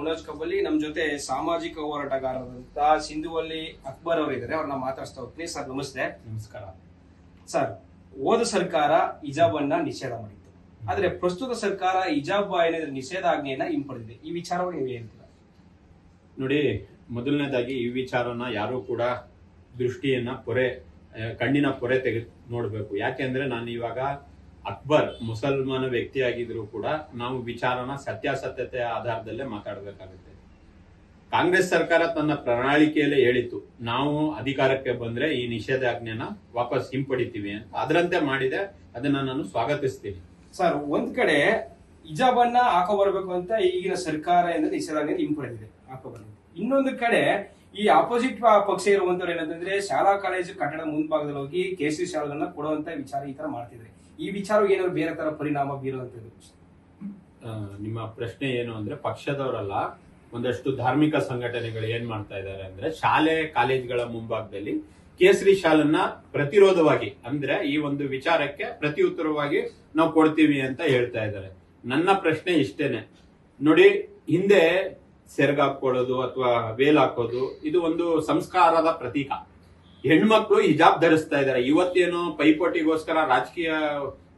ಮುನೋಜ್ ಕಬ್ಬಲ್ಲಿ ನಮ್ ಜೊತೆ ಸಾಮಾಜಿಕ ಹೋರಾಟಗಾರರಂತ ಸಿಂಧುವಲ್ಲಿ ಅಕ್ಬರ್ ಅವರು ಇದ್ದಾರೆ. ಅವ್ರನ್ನ ಮಾತಾಡ್ಸ್ತಾ ಹೋಗ್ತೀನಿ. ಸರ್ ನಮಸ್ತೆ. ನಮಸ್ಕಾರ. ಸರ್, ಹೋದ ಸರ್ಕಾರ ಹಿಜಾಬ್ ಅನ್ನ ನಿಷೇಧ ಮಾಡಿತ್ತು, ಆದ್ರೆ ಪ್ರಸ್ತುತ ಸರ್ಕಾರ ಹಿಜಾಬ್ ಏನಾದ್ರೆ ನಿಷೇಧಾಜ್ಞೆಯನ್ನ ಹಿಂಪಡೆದಿದೆ. ಈ ವಿಚಾರವನ್ನು ನೀವು ಹೇಳ್ತೀರಾ? ನೋಡಿ, ಮೊದಲನೇದಾಗಿ ಈ ವಿಚಾರನ ಯಾರು ಕೂಡ ದೃಷ್ಟಿಯನ್ನ ಕಣ್ಣಿನ ಪೊರೆ ತೆಗೆದು ನೋಡ್ಬೇಕು. ಯಾಕೆಂದ್ರೆ ನಾನು ಇವಾಗ ಅಕ್ಬರ್ ಮುಸಲ್ಮಾನ ವ್ಯಕ್ತಿಯಾಗಿದ್ರು ಕೂಡ ನಾವು ವಿಚಾರನ ಸತ್ಯಾಸತ್ಯತೆ ಆಧಾರದಲ್ಲೇ ಮಾತಾಡಬೇಕಾಗುತ್ತೆ. ಕಾಂಗ್ರೆಸ್ ಸರ್ಕಾರ ತನ್ನ ಪ್ರಣಾಳಿಕೆಯಲ್ಲೇ ಹೇಳಿತ್ತು, ನಾವು ಅಧಿಕಾರಕ್ಕೆ ಬಂದ್ರೆ ಈ ನಿಷೇಧಾಜ್ಞೆನ ವಾಪಸ್ ಹಿಂಪಡಿತೀವಿ ಅಂತ. ಅದರಂತೆ ಮಾಡಿದೆ. ಅದನ್ನ ನಾನು ಸ್ವಾಗತಿಸ್ತೀನಿ. ಸರ್, ಒಂದ್ ಕಡೆ ಹಿಜಾಬ್ ಅನ್ನ ಹಾಕೋ ಬರ್ಬೇಕು ಅಂತ ಈಗಿನ ಸರ್ಕಾರ ಏನಂದ್ರೆ ನಿಷೇಧಾಜ್ಞೆ ಹಿಂಪಡೆದಿದೆ, ಹಾಕೋ ಬಂದಿದೆ. ಇನ್ನೊಂದು ಕಡೆ ಈ ಅಪೋಸಿಟ್ ಪಕ್ಷ ಇರುವಂತವ್ರು ಏನಂತಂದ್ರೆ ಶಾಲಾ ಕಾಲೇಜು ಕಟ್ಟಡ ಮುಂಭಾಗದಲ್ಲಿ ಹೋಗಿ ಕೇಸರಿ ಶಾಲೆಗಳನ್ನ ಕೊಡುವಂತ ವಿಚಾರ ಈ ತರ ಮಾಡ್ತಿದ್ರೆ, ಈ ವಿಚಾರ ಏನಾದ್ರು ಬೇರೆ ತರ ಪರಿಣಾಮ ಬೀರುವಂತದ್ದು? ನಿಮ್ಮ ಪ್ರಶ್ನೆ ಏನು ಅಂದ್ರೆ, ಪಕ್ಷದವರಲ್ಲ, ಒಂದಷ್ಟು ಧಾರ್ಮಿಕ ಸಂಘಟನೆಗಳು ಏನ್ ಮಾಡ್ತಾ ಇದ್ದಾರೆ ಅಂದ್ರೆ, ಶಾಲೆ ಕಾಲೇಜುಗಳ ಮುಂಭಾಗದಲ್ಲಿ ಕೇಸರಿ ಶಾಲನ್ನ ಪ್ರತಿರೋಧವಾಗಿ, ಅಂದ್ರೆ ಈ ಒಂದು ವಿಚಾರಕ್ಕೆ ಪ್ರತಿ ಉತ್ತರವಾಗಿ ನಾವು ಕೊಡ್ತೀವಿ ಅಂತ ಹೇಳ್ತಾ ಇದ್ದಾರೆ. ನನ್ನ ಪ್ರಶ್ನೆ ಇಷ್ಟೇನೆ. ನೋಡಿ, ಹಿಂದೆ ಸೆರಗ್ ಹಾಕೊಳ್ಳೋದು ಅಥವಾ ವೇಲ್ ಹಾಕೋದು ಇದು ಒಂದು ಸಂಸ್ಕಾರದ ಪ್ರತೀಕ. ಹೆಣ್ಮಕ್ಳು ಹಿಜಾಬ್ ಧರಿಸ್ತಾ ಇದ್ದಾರೆ. ಇವತ್ತೇನು ಪೈಪೋಟಿಗೋಸ್ಕರ, ರಾಜಕೀಯ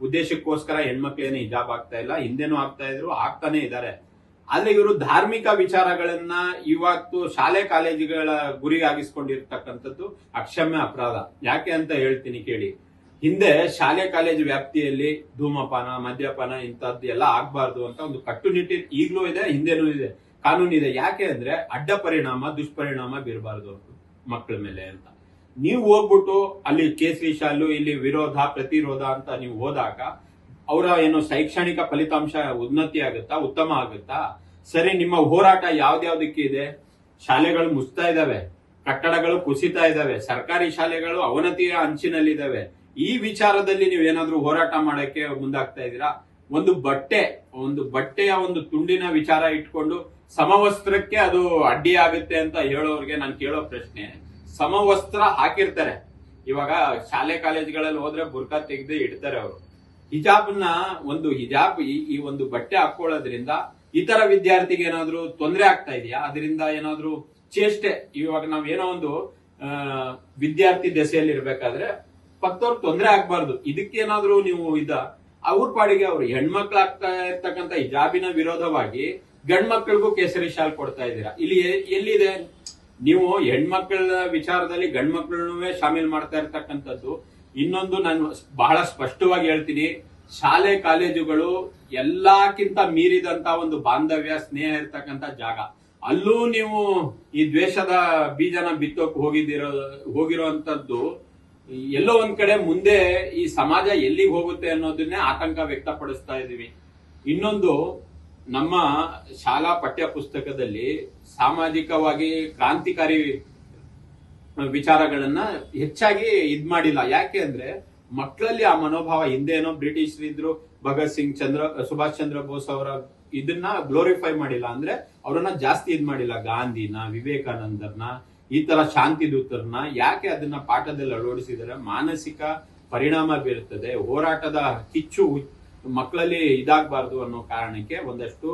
ಉದ್ದೇಶಕ್ಕೋಸ್ಕರ ಹೆಣ್ಮಕ್ಳೇನು ಹಿಜಾಬ್ ಆಗ್ತಾ ಇಲ್ಲ, ಹಿಂದೆನೂ ಆಗ್ತಾ ಇದ್ರು, ಆಗ್ತಾನೆ ಇದ್ದಾರೆ. ಆದ್ರೆ ಇವರು ಧಾರ್ಮಿಕ ವಿಚಾರಗಳನ್ನ ಇವತ್ತು ಶಾಲೆ ಕಾಲೇಜುಗಳ ಗುರಿಯಾಗಿಸ್ಕೊಂಡಿರ್ತಕ್ಕಂಥದ್ದು ಅಕ್ಷಮ್ಯ ಅಪರಾಧ. ಯಾಕೆ ಅಂತ ಹೇಳ್ತೀನಿ ಕೇಳಿ. ಹಿಂದೆ ಶಾಲೆ ಕಾಲೇಜು ವ್ಯಾಪ್ತಿಯಲ್ಲಿ ಧೂಮಪಾನ, ಮದ್ಯಪಾನ ಇಂಥದ್ದು ಎಲ್ಲ ಆಗ್ಬಾರ್ದು ಅಂತ ಒಂದು ಕಟ್ಟುನಿಟ್ಟಿ ಈಗಲೂ ಇದೆ, ಹಿಂದೆನೂ ಇದೆ, ಕಾನೂನಿದೆ. ಯಾಕೆ ಅಂದ್ರೆ ಅಡ್ಡ ಪರಿಣಾಮ, ದುಷ್ಪರಿಣಾಮ ಬೀರಬಾರ್ದು ಮಕ್ಕಳ ಮೇಲೆ ಅಂತ. ನೀವು ಹೋಗ್ಬಿಟ್ಟು ಅಲ್ಲಿ ಕೇಸರಿ ಶಾಲು, ಇಲ್ಲಿ ವಿರೋಧ ಪ್ರತಿರೋಧ ಅಂತ ನೀವು ಹೋದಾಗ ಅವರ ಏನು ಶೈಕ್ಷಣಿಕ ಫಲಿತಾಂಶ ಉನ್ನತಿ ಆಗುತ್ತಾ, ಉತ್ತಮ ಆಗುತ್ತಾ? ಸರಿ, ನಿಮ್ಮ ಹೋರಾಟ ಯಾವ್ದ್ಯಾವ್ದಕ್ಕೆ ಇದೆ? ಶಾಲೆಗಳು ಮುಚ್ತಾ ಇದಾವೆ, ಕಟ್ಟಡಗಳು ಕುಸಿತಾ ಇದಾವೆ, ಸರ್ಕಾರಿ ಶಾಲೆಗಳು ಅವನತಿಯ ಅಂಚಿನಲ್ಲಿದ್ದಾವೆ. ಈ ವಿಚಾರದಲ್ಲಿ ನೀವೇನಾದ್ರೂ ಹೋರಾಟ ಮಾಡಕ್ಕೆ ಮುಂದಾಗ್ತಾ ಇದ್ದೀರಾ? ಒಂದು ಬಟ್ಟೆಯ ಒಂದು ತುಂಡಿನ ವಿಚಾರ ಇಟ್ಕೊಂಡು ಸಮವಸ್ತ್ರಕ್ಕೆ ಅದು ಅಡ್ಡಿ ಆಗುತ್ತೆ ಅಂತ ಹೇಳೋರ್ಗೆ ನಾನು ಕೇಳೋ ಪ್ರಶ್ನೆ, ಸಮವಸ್ತ್ರ ಹಾಕಿರ್ತಾರೆ, ಇವಾಗ ಶಾಲೆ ಕಾಲೇಜುಗಳಲ್ಲಿ ಹೋದ್ರೆ ಬುರ್ಕಾ ತೆಗೆದು ಇಡ್ತಾರೆ ಅವರು. ಹಿಜಾಬ್ನ ಹಿಜಾಬ್ ಈ ಒಂದು ಬಟ್ಟೆ ಹಾಕೊಳ್ಳೋದ್ರಿಂದ ಇತರ ವಿದ್ಯಾರ್ಥಿಗೆ ಏನಾದ್ರು ತೊಂದರೆ ಆಗ್ತಾ ಇದೆಯಾ? ಅದರಿಂದ ಏನಾದ್ರು ಚೇಷ್ಟೆ, ಇವಾಗ ನಾವ್ ಏನೋ ಒಂದು ವಿದ್ಯಾರ್ಥಿ ದೆಸೆಯಲ್ಲಿ ಇರ್ಬೇಕಾದ್ರೆ ಪಕ್ಕದವ್ರಿಗೆ ತೊಂದರೆ ಆಗ್ಬಾರ್ದು, ಇದಕ್ಕೇನಾದ್ರೂ ನೀವು ಅವ್ರ ಪಾಡಿಗೆ ಅವ್ರು ಹೆಣ್ಮಕ್ಳು ಆಗ್ತಾ ಇರ್ತಕ್ಕಂಥ ಹಿಜಾಬಿನ ವಿರೋಧವಾಗಿ ಗಂಡ್ಮಕ್ಳಿಗೂ ಕೇಸರಿ ಶಾಲ್ ಕೊಡ್ತಾ ಇದ್ದೀರಾ. ಇಲ್ಲಿ ಎಲ್ಲಿದೆ? ನೀವು ಹೆಣ್ಮಕ್ಳ ವಿಚಾರದಲ್ಲಿ ಗಂಡ್ಮಕ್ಳನ್ನೂ ಶಾಮೀಲ್ ಮಾಡ್ತಾ ಇರ್ತಕ್ಕಂಥದ್ದು. ಇನ್ನೊಂದು ನಾನು ಬಹಳ ಸ್ಪಷ್ಟವಾಗಿ ಹೇಳ್ತೀನಿ, ಶಾಲೆ ಕಾಲೇಜುಗಳು ಎಲ್ಲಕ್ಕಿಂತ ಮೀರಿದಂತ ಒಂದು ಬಾಂಧವ್ಯ, ಸ್ನೇಹ ಇರ್ತಕ್ಕಂಥ ಜಾಗ. ಅಲ್ಲೂ ನೀವು ಈ ದ್ವೇಷದ ಬೀಜನ ಬಿತ್ತೋಕ್ ಹೋಗಿರೋಂಥದ್ದು ಎಲ್ಲೋ ಒಂದ್ ಕಡೆ ಮುಂದೆ ಈ ಸಮಾಜ ಎಲ್ಲಿಗೆ ಹೋಗುತ್ತೆ ಅನ್ನೋದನ್ನೇ ಆತಂಕ ವ್ಯಕ್ತಪಡಿಸ್ತಾ ಇದೀವಿ. ಇನ್ನೊಂದು, ನಮ್ಮ ಶಾಲಾ ಪಠ್ಯ ಪುಸ್ತಕದಲ್ಲಿ ಸಾಮಾಜಿಕವಾಗಿ ಕ್ರಾಂತಿಕಾರಿ ವಿಚಾರಗಳನ್ನ ಹೆಚ್ಚಾಗಿ ಮಾಡಿಲ್ಲ. ಯಾಕೆ ಅಂದ್ರೆ ಮಕ್ಕಳಲ್ಲಿ ಆ ಮನೋಭಾವ, ಹಿಂದೇನೋ ಬ್ರಿಟಿಷರಿದ್ರು, ಭಗತ್ ಸಿಂಗ್, ಸುಭಾಷ್ ಚಂದ್ರ ಬೋಸ್ ಅವರ ಇದನ್ನ ಗ್ಲೋರಿಫೈ ಮಾಡಿಲ್ಲ, ಅಂದ್ರೆ ಅವರನ್ನ ಜಾಸ್ತಿ ಮಾಡಿಲ್ಲ. ಗಾಂಧಿನ, ವಿವೇಕಾನಂದರ್ನ, ಈ ತರ ಶಾಂತಿ ದೂತರನ್ನ ಯಾಕೆ ಅದನ್ನ ಪಾಠದಲ್ಲಿ ಅಳವಡಿಸಿದರೆ ಮಾನಸಿಕ ಪರಿಣಾಮ ಬೀರುತ್ತದೆ, ಹೋರಾಟದ ಕಿಚ್ಚು ಮಕ್ಕಳಲ್ಲಿ ಇದಾಗಬಾರ್ದು ಅನ್ನೋ ಕಾರಣಕ್ಕೆ ಒಂದಷ್ಟು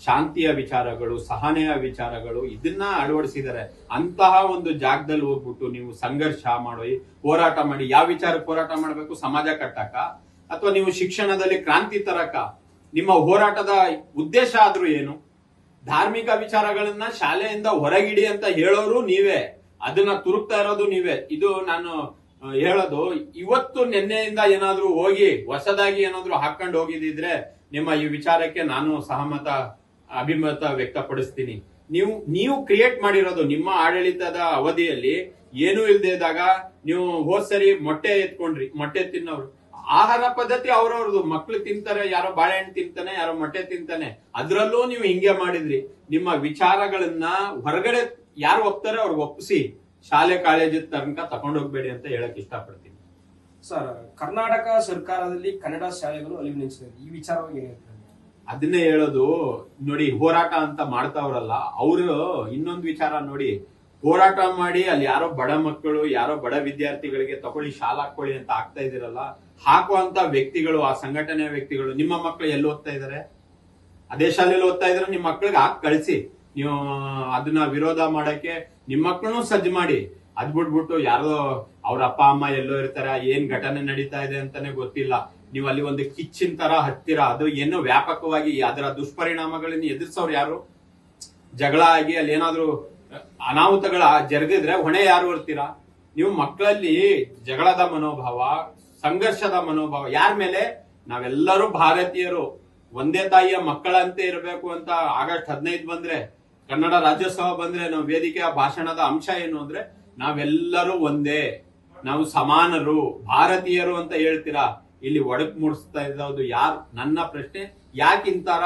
ಶಾಂತಿಯ ವಿಚಾರಗಳು, ಸಹನೆಯ ವಿಚಾರಗಳು ಇದನ್ನ ಅಳವಡಿಸಿದ್ದಾರೆ. ಅಂತಹ ಒಂದು ಜಾಗದಲ್ಲಿ ಹೋಗ್ಬಿಟ್ಟು ನೀವು ಸಂಘರ್ಷ ಮಾಡಿ, ಹೋರಾಟ ಮಾಡಿ, ಯಾವ ವಿಚಾರಕ್ಕೆ ಹೋರಾಟ ಮಾಡಬೇಕು? ಸಮಾಜ ಕಟ್ಟಕ ಅಥವಾ ನೀವು ಶಿಕ್ಷಣದಲ್ಲಿ ಕ್ರಾಂತಿ ತರಕ? ನಿಮ್ಮ ಹೋರಾಟದ ಉದ್ದೇಶ ಆದ್ರೂ ಏನು? ಧಾರ್ಮಿಕ ವಿಚಾರಗಳನ್ನ ಶಾಲೆಯಿಂದ ಹೊರಗಿಡಿ ಅಂತ ಹೇಳೋರು ನೀವೇ, ಅದನ್ನ ತುರುಕ್ತಾ ಇರೋದು ನೀವೇ. ಇದು ನಾನು ಹೇಳೋದು, ಇವತ್ತು ನಿನ್ನೆಯಿಂದ ಏನಾದ್ರೂ ಹೋಗಿ ಹೊಸದಾಗಿ ಏನಾದ್ರೂ ಹಾಕೊಂಡು ಹೋಗಿದ್ರೆ ನಿಮ್ಮ ಈ ವಿಚಾರಕ್ಕೆ ನಾನು ಅಭಿಮತ ವ್ಯಕ್ತಪಡಿಸ್ತೀನಿ. ನೀವು ಕ್ರಿಯೇಟ್ ಮಾಡಿರೋದು ನಿಮ್ಮ ಆಡಳಿತದ ಅವಧಿಯಲ್ಲಿ ಏನೂ ಇಲ್ಲದೆ ಇದ್ದಾಗ ನೀವು ಹೋದ್ ಸರಿ ಮೊಟ್ಟೆ ಎತ್ಕೊಂಡ್ರಿ, ಮೊಟ್ಟೆ ತಿನ್ನೋರು. ಆಹಾರ ಪದ್ಧತಿ ಅವ್ರವ್ರದ್ದು, ಮಕ್ಳು ತಿಂತಾರೆ, ಯಾರೋ ಬಾಳೆಹಣ್ಣು ತಿಂತಾನೆ, ಯಾರೋ ಮೊಟ್ಟೆ ತಿಂತಾನೆ, ಅದ್ರಲ್ಲೂ ನೀವು ಹಿಂಗೆ ಮಾಡಿದ್ರಿ. ನಿಮ್ಮ ವಿಚಾರಗಳನ್ನ ಹೊರಗಡೆ ಯಾರು ಒಪ್ತಾರೆ ಅವ್ರಿಗೆ ಒಪ್ಪಿಸಿ ಶಾಲೆ ಕಾಲೇಜ್ ತನಕ ತಗೊಂಡೋಗ್ಬೇಡಿ ಅಂತ ಹೇಳಕ್ ಇಷ್ಟಪಡ್ತೀನಿ. ಸರ್, ಕರ್ನಾಟಕ ಸರ್ಕಾರದಲ್ಲಿ ಕನ್ನಡ ಶಾಲೆಗಳು ಅಳಿವು ನಿಲ್ಲಿಸಿದೆ, ಈ ವಿಚಾರವಾಗಿ ಏನ್ ಹೇಳ್ತಾರೆ? ಅದನ್ನೇ ಹೇಳೋದು. ನೋಡಿ, ಹೋರಾಟ ಅಂತ ಮಾಡ್ತಾವ್ರಲ್ಲ ಅವರು, ಇನ್ನೊಂದು ವಿಚಾರ ನೋಡಿ, ಹೋರಾಟ ಮಾಡಿ ಅಲ್ಲಿ ಯಾರೋ ಬಡ ಮಕ್ಕಳು, ಯಾರೋ ಬಡ ವಿದ್ಯಾರ್ಥಿಗಳಿಗೆ ತಗೊಳ್ಳಿ ಶಾಲಾ ಹಾಕೊಳ್ಳಿ ಅಂತ ಆಗ್ತಾ ಇದಿರಲ್ಲ, ಹಾಕುವಂತ ವ್ಯಕ್ತಿಗಳು, ಆ ಸಂಘಟನೆಯ ವ್ಯಕ್ತಿಗಳು, ನಿಮ್ಮ ಮಕ್ಕಳು ಎಲ್ಲಿ ಓದ್ತಾ ಇದಾರೆ? ಅದೇ ಶಾಲೆಯಲ್ಲಿ ಓದ್ತಾ ಇದ್ರೆ ನಿಮ್ಮ ಮಕ್ಕಳಿಗೆ ಹಾಕಿ ಕಳಿಸಿ. ನೀವು ಅದನ್ನ ವಿರೋಧ ಮಾಡಕ್ಕೆ ನಿಮ್ಮ ಮಕ್ಕಳನ್ನು ಸಜ್ಜು ಮಾಡಿ. ಅದ್ ಬಿಟ್ಬಿಟ್ಟು ಯಾರೋ ಅವ್ರ ಅಪ್ಪ ಅಮ್ಮ ಎಲ್ಲೋ ಇರ್ತಾರ, ಏನ್ ಘಟನೆ ನಡೀತಾ ಇದೆ ಅಂತಾನೆ ಗೊತ್ತಿಲ್ಲ, ನೀವು ಅಲ್ಲಿ ಒಂದು ಕಿಚ್ಚಿನ ತರ ಹತ್ತಿರ. ಅದು ಏನೋ ವ್ಯಾಪಕವಾಗಿ ಅದರ ದುಷ್ಪರಿಣಾಮಗಳನ್ನ ಎದುರಿಸೋರು ಯಾರು? ಜಗಳ ಆಗಿ ಅಲ್ಲಿ ಏನಾದ್ರು ಅನಾಹುತಗಳ ಜರುಗಿದ್ರೆ ಹೊಣೆ ಯಾರು ಇರ್ತೀರಾ ನೀವು? ಮಕ್ಕಳಲ್ಲಿ ಜಗಳದ ಮನೋಭಾವ, ಸಂಘರ್ಷದ ಮನೋಭಾವ ಯಾರ ಮೇಲೆ? ನಾವೆಲ್ಲರೂ ಭಾರತೀಯರು, ಒಂದೇ ತಾಯಿಯ ಮಕ್ಕಳಂತೆ ಇರಬೇಕು ಅಂತ ಆಗಸ್ಟ್ 15 ಬಂದ್ರೆ, ಕನ್ನಡ ರಾಜ್ಯೋತ್ಸವ ಬಂದ್ರೆ ನಾವು ವೇದಿಕೆಯ ಭಾಷಣದ ಅಂಶ ಏನು ಅಂದ್ರೆ ನಾವೆಲ್ಲರೂ ಒಂದೇ, ನಾವು ಸಮಾನರು, ಭಾರತೀಯರು ಅಂತ ಹೇಳ್ತೀರಾ. ಇಲ್ಲಿ ಒಡಕ್ ಮೂಡಿಸ್ತಾ ಇರೋದು ಯಾರು? ನನ್ನ ಪ್ರಶ್ನೆ, ಯಾಕೆ ಇಂತರ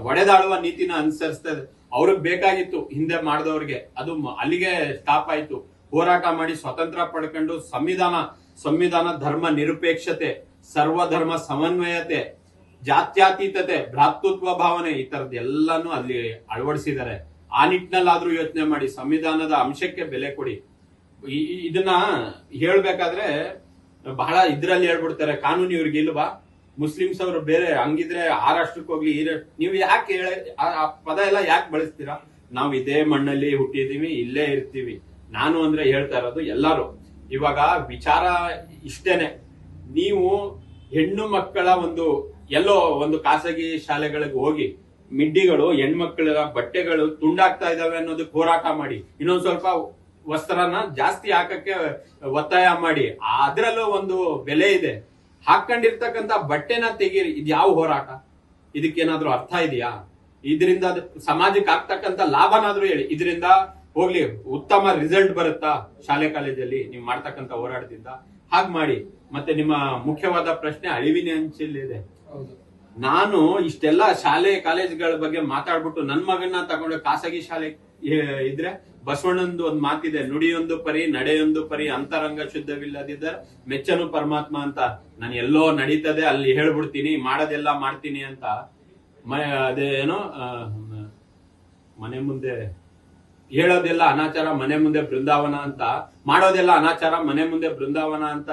ಒಡೆದಾಳುವ ನೀತಿನ ಅನುಸರಿಸ್ತಾ ಇದೆ? ಅವ್ರಿಗೆ ಬೇಕಾಗಿತ್ತು ಹಿಂದೆ ಮಾಡಿದವ್ರಿಗೆ, ಅದು ಅಲ್ಲಿಗೆ ಸ್ಟಾಪ್ ಆಯ್ತು. ಹೋರಾಟ ಮಾಡಿ ಸ್ವತಂತ್ರ ಪಡ್ಕೊಂಡು ಸಂವಿಧಾನ ಧರ್ಮ ನಿರಪೇಕ್ಷತೆ, ಸರ್ವಧರ್ಮ ಸಮನ್ವಯತೆ, ಜಾತ್ಯತೀತತೆ, ಭ್ರಾತೃತ್ವ ಭಾವನೆ, ಈ ತರದ್ ಎಲ್ಲಾನು ಅಲ್ಲಿ ಅಳವಡಿಸಿದ್ದಾರೆ. ಆ ನಿಟ್ಟಿನಲ್ಲಾದ್ರೂ ಯೋಚನೆ ಮಾಡಿ, ಸಂವಿಧಾನದ ಅಂಶಕ್ಕೆ ಬೆಲೆ ಕೊಡಿ. ಇದನ್ನ ಹೇಳ್ಬೇಕಾದ್ರೆ ಬಹಳ ಇದ್ರಲ್ಲಿ ಹೇಳ್ಬಿಡ್ತಾರೆ, ಕಾನೂನು ಇವ್ರಿಗೆ ಇಲ್ವಾ? ಮುಸ್ಲಿಮ್ಸ್ ಅವರು ಬೇರೆ, ಹಂಗಿದ್ರೆ ಆ ರಾಷ್ಟ್ರಕ್ಕೆ ಹೋಗ್ಲಿ, ನೀವು ಯಾಕೆ ಆ ಪದ ಎಲ್ಲ ಯಾಕೆ ಬಳಸ್ತೀರಾ? ನಾವು ಇದೇ ಮಣ್ಣಲ್ಲಿ ಹುಟ್ಟಿದೀವಿ, ಇಲ್ಲೇ ಇರ್ತೀವಿ. ನಾನು ಅಂದ್ರೆ ಹೇಳ್ತಾ ಇರೋದು ಎಲ್ಲಾರು. ಇವಾಗ ವಿಚಾರ ಇಷ್ಟೇನೆ, ನೀವು ಹೆಣ್ಣು ಮಕ್ಕಳ ಎಲ್ಲೋ ಒಂದು ಖಾಸಗಿ ಶಾಲೆಗಳಿಗೆ ಹೋಗಿ ಮಿಡ್ಡಿಗಳು, ಹೆಣ್ಮಕ್ಳ ಬಟ್ಟೆಗಳು ತುಂಡಾಗ್ತಾ ಇದಾವೆ ಅನ್ನೋದಕ್ಕೆ ಹೋರಾಟ ಮಾಡಿ, ಇನ್ನೊಂದ್ ಸ್ವಲ್ಪ ವಸ್ತ್ರನ ಜಾಸ್ತಿ ಹಾಕಕ್ಕೆ ಒತ್ತಾಯ ಮಾಡಿ. ಅದ್ರಲ್ಲೂ ಒಂದು ಬೆಲೆ ಇದೆ. ಹಾಕೊಂಡಿರ್ತಕ್ಕಂಥ ಬಟ್ಟೆನ ತೆಗೀರಿ. ಇದು ಯಾವ ಹೋರಾಟ? ಇದಕ್ಕೇನಾದ್ರೂ ಅರ್ಥ ಇದೆಯಾ? ಇದರಿಂದ ಸಮಾಜಕ್ಕೆ ಆಗ್ತಕ್ಕಂಥ ಲಾಭನಾದ್ರೂ ಹೇಳಿ. ಇದರಿಂದ ಹೋಗ್ಲಿ ಉತ್ತಮ ರಿಸಲ್ಟ್ ಬರುತ್ತಾ ಶಾಲೆ ಕಾಲೇಜಲ್ಲಿ ನೀವು ಮಾಡ್ತಕ್ಕಂಥ ಹೋರಾಟದಿಂದ? ಹಾಗೆ ಮಾಡಿ. ಮತ್ತೆ ನಿಮ್ಮ ಮುಖ್ಯವಾದ ಪ್ರಶ್ನೆ ಅಳಿವಿನ ಅಂಚಲ್ಲಿದೆ. ನಾನು ಇಷ್ಟೆಲ್ಲ ಶಾಲೆ ಕಾಲೇಜ್ಗಳ ಬಗ್ಗೆ ಮಾತಾಡ್ಬಿಟ್ಟು ನನ್ ಮಗನ್ನ ತಗೊಂಡು ಖಾಸಗಿ ಶಾಲೆ ಇದ್ರೆ, ಬಸವಣ್ಣಂದು ಒಂದು ಮಾತಿದೆ, ನುಡಿಯೊಂದು ಪರಿ ನಡೆಯೊಂದು ಪರಿ, ಅಂತರಂಗ ಶುದ್ಧವಿಲ್ಲದಿದ್ದರೆ ಮೆಚ್ಚನು ಪರಮಾತ್ಮ ಅಂತ. ನಾನು ಎಲ್ಲೋ ನಡೀತದೆ ಅಲ್ಲಿ ಹೇಳ್ಬಿಡ್ತೀನಿ, ಮಾಡೋದೆಲ್ಲ ಮಾಡ್ತೀನಿ ಅಂತ. ಅದೇನೋ ಮನೆ ಮುಂದೆ ಹೇಳೋದೆಲ್ಲ ಅನಾಚಾರ, ಮನೆ ಮುಂದೆ ಬೃಂದಾವನ ಅಂತ, ಮಾಡೋದೆಲ್ಲ ಅನಾಚಾರ, ಮನೆ ಮುಂದೆ ಬೃಂದಾವನ ಅಂತ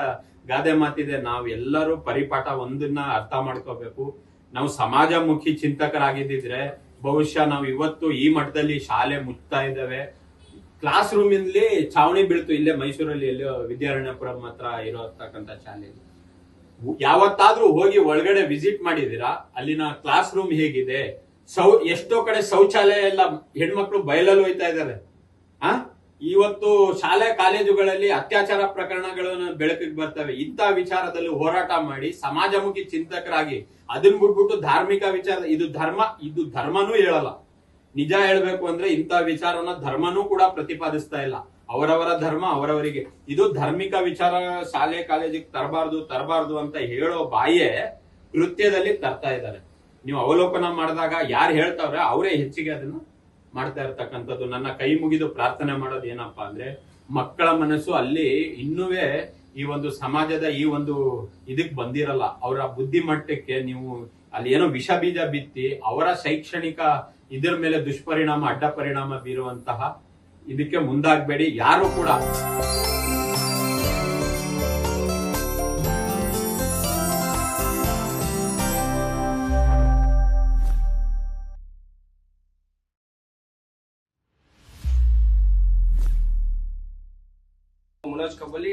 ಗಾದೆ ಮಾತಿದೆ. ನಾವೆಲ್ಲರೂ ಪರಿಪಾಠ ಒಂದನ್ನ ಅರ್ಥ ಮಾಡ್ಕೋಬೇಕು. ನಾವು ಸಮಾಜಮುಖಿ ಚಿಂತಕರಾಗಿದ್ದಿದ್ರೆ ಬಹುಶಃ ನಾವು ಇವತ್ತು ಈ ಮಟ್ಟದಲ್ಲಿ ಶಾಲೆ ಮುಚ್ತಾ ಇದ್ದೇವೆ. ಕ್ಲಾಸ್ ರೂಮ್ ಇಂದಲೇ ಛಾವಣಿ ಬೀಳ್ತು. ಇಲ್ಲೇ ಮೈಸೂರಲ್ಲಿ ಎಲ್ಲೋ ವಿದ್ಯಾರಣ್ಯಪುರಂ ಹತ್ರ ಇರೋತಕ್ಕಂಥ ಶಾಲೆ. ಯಾವತ್ತಾದ್ರೂ ಹೋಗಿ ಒಳಗಡೆ ವಿಸಿಟ್ ಮಾಡಿದೀರಾ? ಅಲ್ಲಿನ ಕ್ಲಾಸ್ ರೂಮ್ ಹೇಗಿದೆ? ಎಷ್ಟೋ ಕಡೆ ಶೌಚಾಲಯ ಎಲ್ಲ ಹೆಣ್ಮಕ್ಳು ಬಯಲಲ್ಲಿ ಹೋಯ್ತಾ ಇದ್ದಾರೆ. ಇವತ್ತು ಶಾಲೆ ಕಾಲೇಜುಗಳಲ್ಲಿ ಅತ್ಯಾಚಾರ ಪ್ರಕರಣಗಳು ಬೆಳಕಿಗೆ ಬರ್ತವೆ. ಇಂಥ ವಿಚಾರದಲ್ಲಿ ಹೋರಾಟ ಮಾಡಿ ಸಮಾಜಮುಖಿ ಚಿಂತಕರಾಗಿ, ಅದನ್ನ ಬಿಟ್ಬಿಟ್ಟು ಧಾರ್ಮಿಕ ವಿಚಾರ, ಇದು ಧರ್ಮನೂ ಹೇಳಲ್ಲ. ನಿಜ ಹೇಳ್ಬೇಕು ಅಂದ್ರೆ ಇಂಥ ವಿಚಾರನ ಧರ್ಮನೂ ಕೂಡ ಪ್ರತಿಪಾದಿಸ್ತಾ ಇಲ್ಲ. ಅವರವರ ಧರ್ಮ ಅವರವರಿಗೆ. ಇದು ಧಾರ್ಮಿಕ ವಿಚಾರ ಶಾಲೆ ಕಾಲೇಜಿಗೆ ತರಬಾರ್ದು ಅಂತ ಹೇಳೋ ಬಾಯೇ ಕೃತ್ಯದಲ್ಲಿ ತರ್ತಾ ಇದ್ದಾರೆ. ನೀವು ಅವಲೋಕನ ಮಾಡಿದಾಗ ಯಾರು ಹೇಳ್ತಾವ್ರೆ ಅವರೇ ಹೆಚ್ಚಿಗೆ ಅದನ್ನ ಮಾಡ್ತಾ ಇರ್ತಕ್ಕಂಥದ್ದು. ನನ್ನ ಕೈ ಮುಗಿದು ಪ್ರಾರ್ಥನೆ ಮಾಡೋದು ಏನಪ್ಪಾ ಅಂದ್ರೆ, ಮಕ್ಕಳ ಮನಸ್ಸು ಅಲ್ಲಿ ಇನ್ನುವೇ ಈ ಒಂದು ಸಮಾಜದ ಈ ಒಂದು ಇದಕ್ ಬಂದಿರಲ್ಲ. ಅವರ ಬುದ್ಧಿ ಮಟ್ಟಕ್ಕೆ ನೀವು ಅಲ್ಲಿ ಏನೋ ವಿಷ ಬೀಜ ಬಿತ್ತಿ ಅವರ ಶೈಕ್ಷಣಿಕ ಇದ್ರ ಮೇಲೆ ದುಷ್ಪರಿಣಾಮ, ಅಡ್ಡ ಪರಿಣಾಮ ಬೀರುವಂತಹ ಇದಕ್ಕೆ ಮುಂದಾಗಬೇಡಿ ಯಾರು ಕೂಡ. ಮುನೋಜ್ ಕಬ್ಬಲಿ